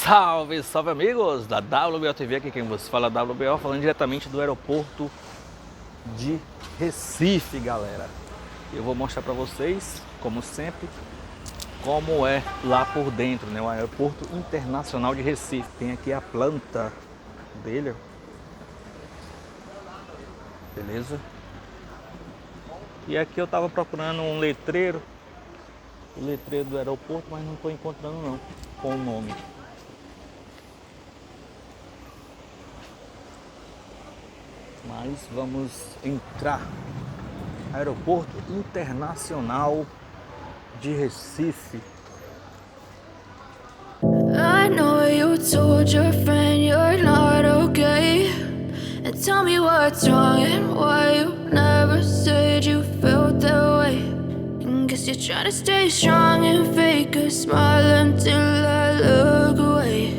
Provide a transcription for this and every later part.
Salve, salve amigos da WBO TV, aqui quem vos fala é WBO, falando diretamente do aeroporto de Recife, galera. Eu vou mostrar para vocês, como sempre, como é lá por dentro, né? O Aeroporto Internacional de Recife. Tem aqui a planta dele, beleza? E aqui eu tava procurando um letreiro, o letreiro do aeroporto, mas não estou encontrando não, com o nome. Mas vamos entrar. Aeroporto Internacional de Recife. I know you told your friend you're not okay, and tell me what's wrong and why you never said you felt that way. And guess you're trying to stay strong and fake a smile until I look away.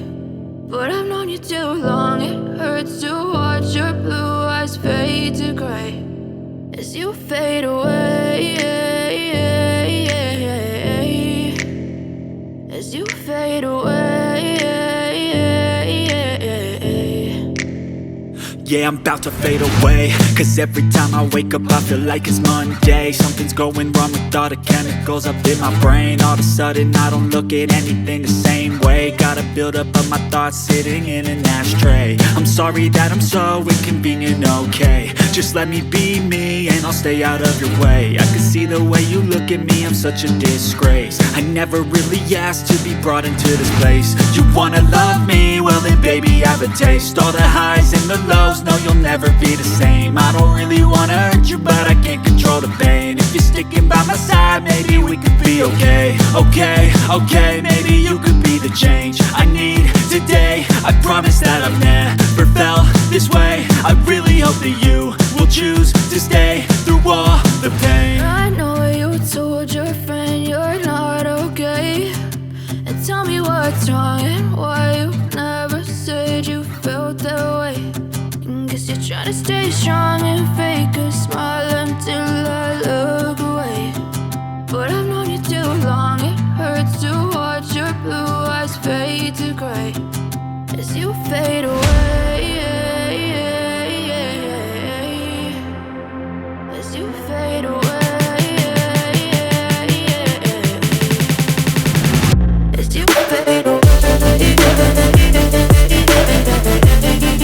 But I've known you too long, it hurts to watch your blue eyes fade to gray as you fade away, as you fade away. Yeah, I'm about to fade away, cause every time I wake up I feel like it's Monday. Something's going wrong with all the chemicals up in my brain. All of a sudden I don't look at anything the same way. Got a buildup of my thoughts sitting in an ashtray. I'm sorry that I'm so inconvenient, okay. Just let me be me and I'll stay out of your way. I can see the way you look at me, I'm such a disgrace. I never really asked to be brought into this place. You wanna love me? Well then baby I have a taste. All the highs and the lows, no you'll never be the same. I don't really wanna hurt you but I can't control the pain. If you're sticking by my side maybe we could be okay. Okay, maybe you could be the change I need today. I promise that I've never felt this way. I really hope that you will choose to stay through all the pain. I know you told your friend you're not okay, and tell me what's wrong and why you never said you felt that way. And guess you're trying to stay strong and fake a smile until I look away. But I've known you too long, it hurts to watch your blue eyes fade to gray as you fade away, as you fade away, as you fade away, as you fade away.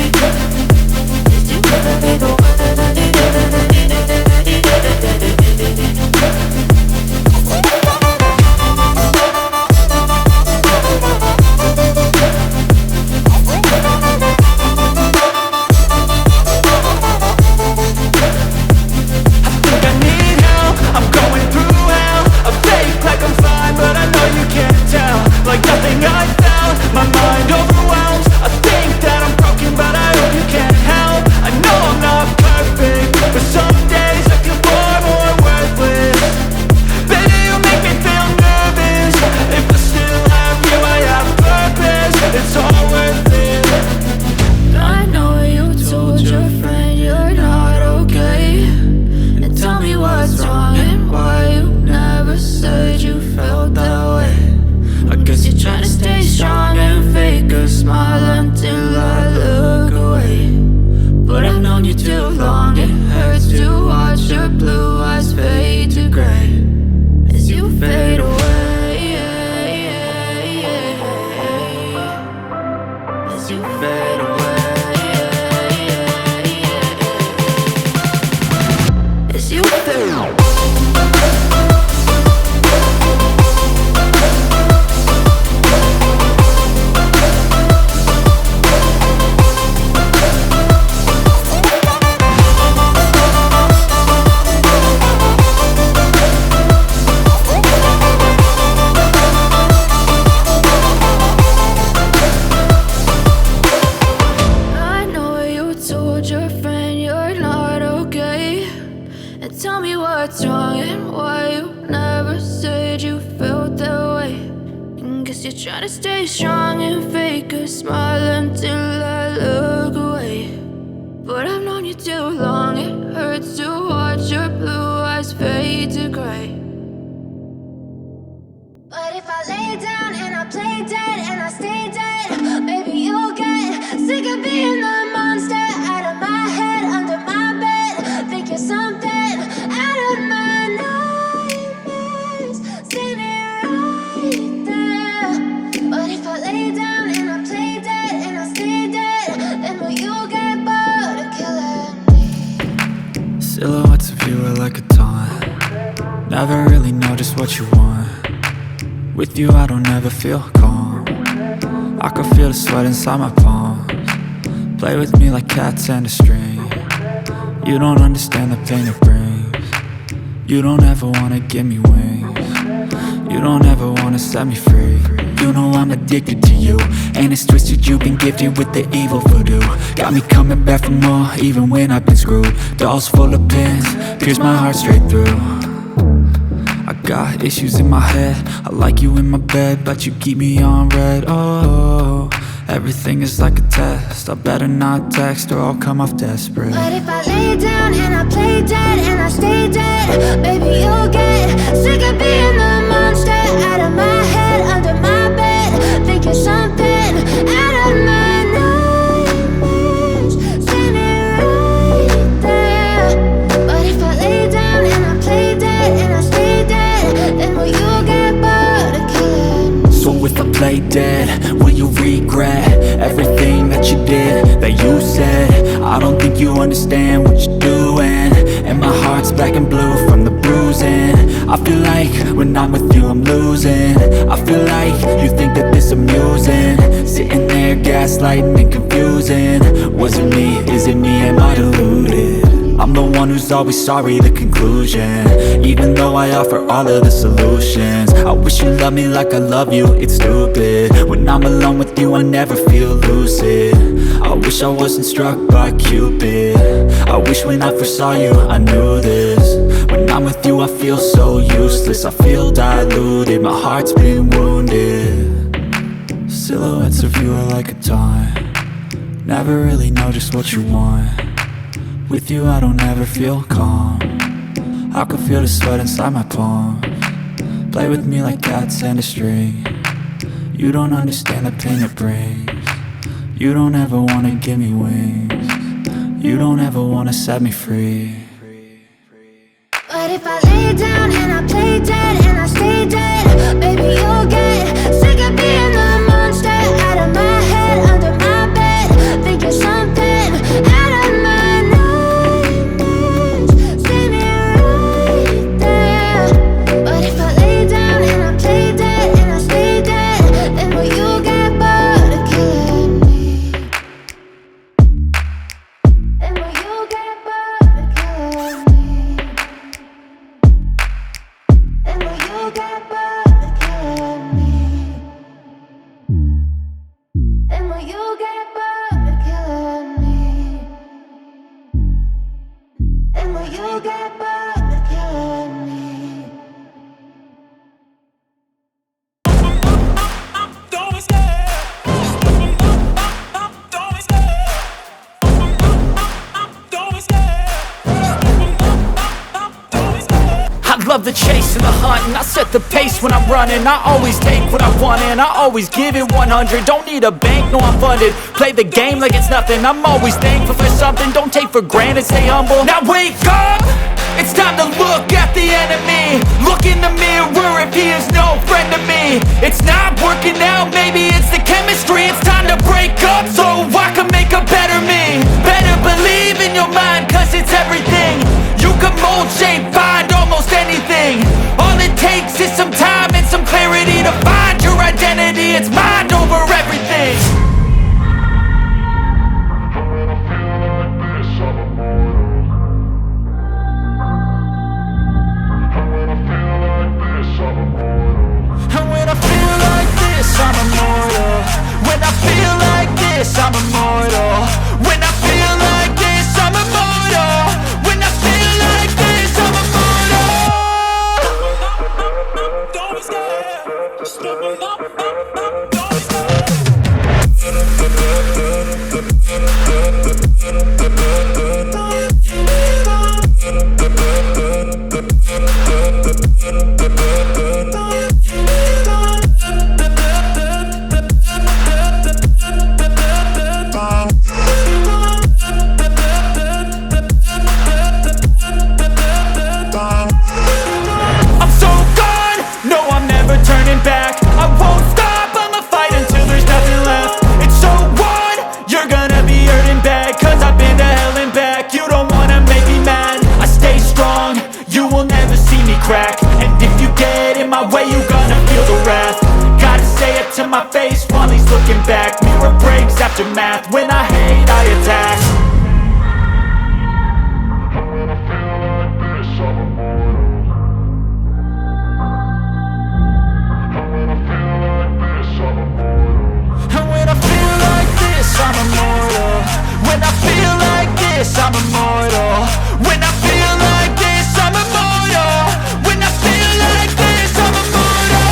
What's wrong and why you never said you felt that way. And guess you're trying to stay strong and fake a smile until I look away. But I've known you too long, it hurts to watch your blue eyes fade to gray. But if I lay down and I play dead and I stay dead, Silhouettes of you are like a taunt. Never really know just what you want. With you I don't ever feel calm. I can feel the sweat inside my palms. Play with me like cats and a string. You don't understand the pain it brings. You don't ever wanna give me wings. You don't ever wanna set me free. You know I'm addicted to you, and it's twisted, you've been gifted with the evil voodoo. Got me coming back for more, even when I've been screwed. Dolls full of pins, pierce my heart straight through. I got issues in my head, I like you in my bed, but you keep me on red. Oh, everything is like a test, I better not text or I'll come off desperate. But if I lay down and I play dead and I stay dead, baby you'll get sick of being the monster out of my head, under my bed, thinking something out of my nightmares, standing right there. But if I lay down and I play dead and I stay dead, then will you get bored of killing me? So if I play dead, will you regret everything that you did, that you said? I don't think you understand what you're doing, and my heart's black and blue from the bruising. I feel like when I'm with you I'm losing. I feel like you think that this amusing, sitting there gaslighting and confusing. Was it me? Is it me? Am I deluded? I'm the one who's always sorry, the conclusion, even though I offer all of the solutions. I wish you loved me like I love you, it's stupid. When I'm alone with you I never feel lucid. I wish I wasn't struck by Cupid. I wish when I first saw you I knew this. When I'm with you I feel so useless, I feel diluted, my heart's been wounded. Silhouettes of you are like a taunt. Never really know just what you want. With you I don't ever feel calm. I can feel the sweat inside my palms. Play with me like cats and a string. You don't understand the pain it brings. You don't ever wanna give me wings. You don't ever wanna set me free. But if I lay down and I play dead and I stay dead, baby you'll get sick of being the monster out of my head, under my bed, thinking something out of my nightmares, standing right there. But if I lay down and I play dead and I stay dead, then will you get bored of killing me? Then will you get bored of killing me? Then will you get bored of killing me? Then will you get bored of killing me? Then will you get bored of killing me? I love the chase and the hunt, and I set the pace when I'm running. I always take what I want and I always give it 100. Don't need a bank, no I'm funded. Play the game like it's nothing. I'm always thankful for something. Don't take for granted, stay humble. Now wake up! It's time to look at the enemy. Look in the mirror if he is no friend to me. It's not working out, maybe it's the chemistry. It's time to break up so I can make a better me. Better believe in your mind, cause it's everything. You can mold, shape, find almost anything. All it takes is some time and some clarity to find your identity. It's mind over everything. And when I feel like this, I'm immortal. When I feel like this, I'm immortal. When I'm immortal. When I feel like this, I'm immortal. When I feel like this, I'm immortal.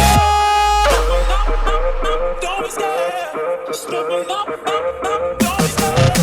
Don't be scared. Just double up, don't be scared.